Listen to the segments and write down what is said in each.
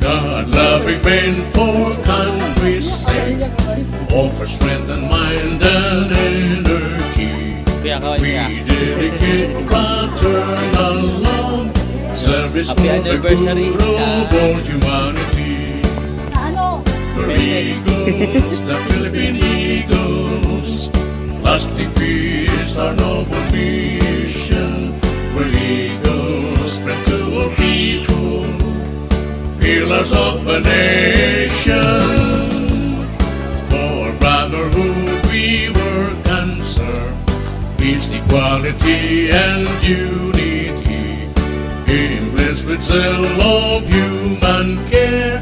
God-loving men for country's sake, offer strength and mind and energy. We dedicate fraternal love, service for the good of all humanity. We're eagles, the Philippine Eagles, lasting peace, our noble mission. We're eagles, spread to all people, pillars of a nation. For brotherhood we work and serve, peace, equality, and unity. Blessed with zeal of human care,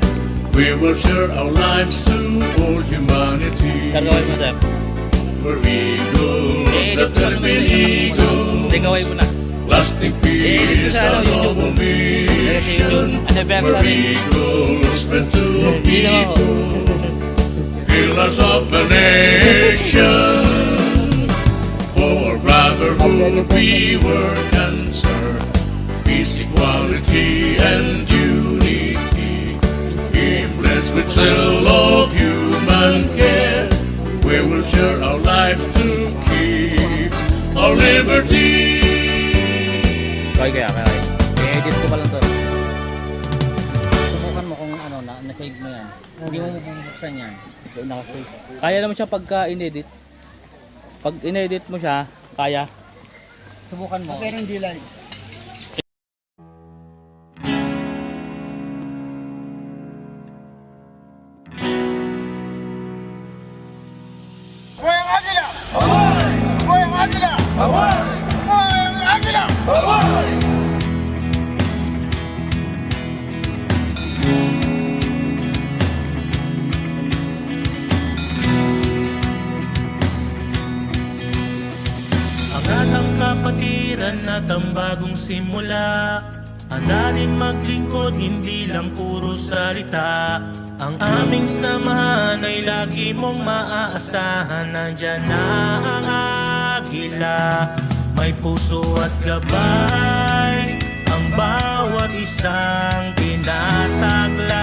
we will share our lives to all humanity. We're eagles, the Philippine Eagles, lasting peace, our noble mission. We're eagles, spread to all people, pillars of the nation. For brotherhood we work and serve, peace, equality, and unity. Blessed with zeal of human care, we will share our lives to keep our liberty. Kaya i-edit ko pa lang to. Subukan mo kung ano, na-save mo yan. Hindi mo mabubuksan yan. Doon naka-save. Kaya naman siya pagka in-edit. Pag in-edit mo siya, kaya. Subukan mo. Pero hindi live. Kapatiran at ang bagong simula, handa rin maglingkod, hindi lang puro salita. Ang aming samahan ay lagi mong maaasahan. Nandyan na ang agila, may puso at gabay, ang bawat isang tinataglay.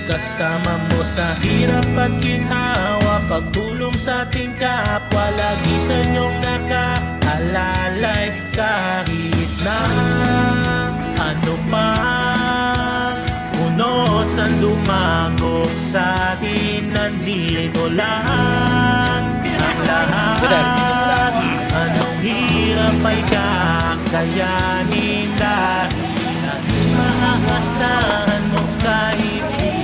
Kasama mo sa hirap at ginhawa, pagtulong sa ating kapwa, lagi sa inyong nakaalalay. Kahit na ano pa unos ang lumagok sa atin, nandito lang ang lahat. Anong hirap ay kakayanin dahil maaasahan mong kaibigan.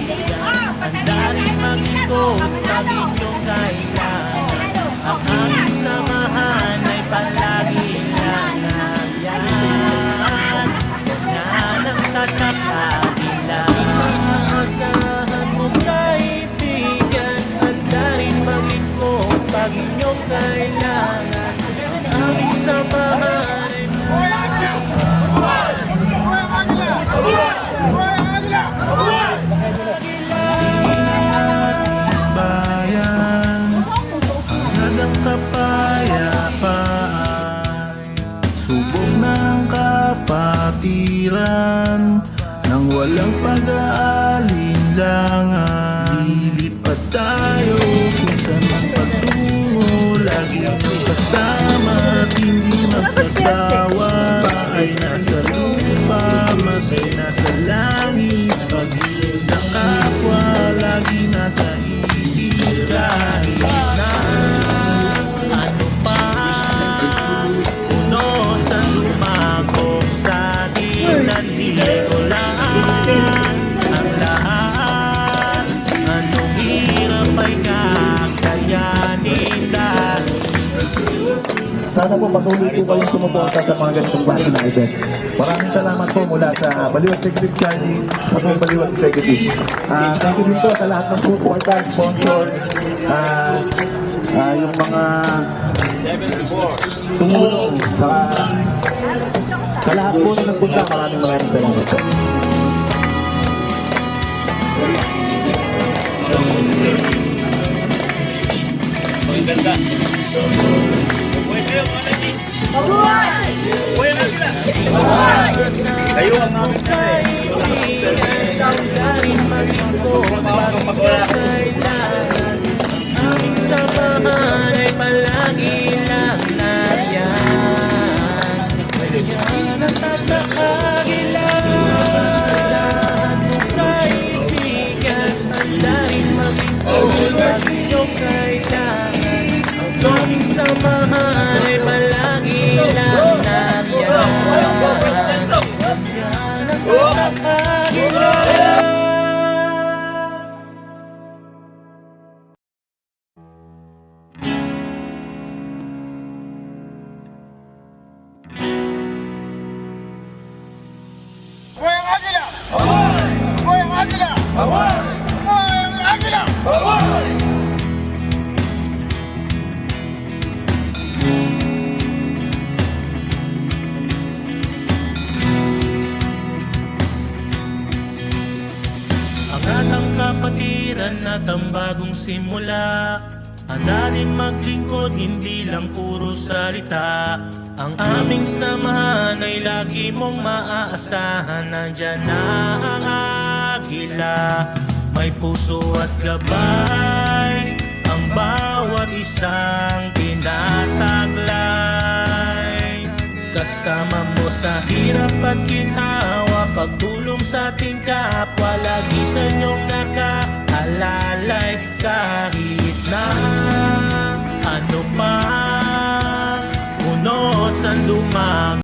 Handa rin mag-ikot pag inyong kailangan. Ang aming samahan ay palagi lang yan. Yan ang tatakagila. Maaasahan mong kaibigan. Handa rin mag-ikot pag inyong kailangan. Ang aming samahan ay bayan, hanggang kapayapaan. Subok ng kapatiran, nang walang pag-aalinlangan. Lilipat tayo kung saan man patungo, lagi ang kasama at hindi magsasawa. Ay nasa lupa, magay nasa langit, pag-ibig sa kapwa, lagi nasa isip. Kahit na ano pa unos ang lumagok sa atin, nandito lang ang lahat. Anong hirap ay kakayanin dahil sana po patuloy po kayong sumuporta sa mga ganitong klase na event. Maraming salamat po mula sa Baliwag Executive Charlie sa mga Baliwag Executive. Thank you din po sa lahat ng supporters, sponsors, yung mga tumulong sa lahat po na nagpunta. Maraming salamat po. ang ganda. Kayo ang Goyang Águila! Goyang Águila! Goyang Águila! Ang atang kapatiran at ang bagong simula, handa din maglingkod, hindi lang puro salita. Ang aming samahan ay lagi mong maaasahan. Nandyan na ang Agila, may puso at gabay, ang bawat isang tinataglay. Kasama mo sa hirap at ginhawa, pagtulong sa ating kapwa, lagi sa inyong nakaalalay. Kahit na ano pa, unos ang lumang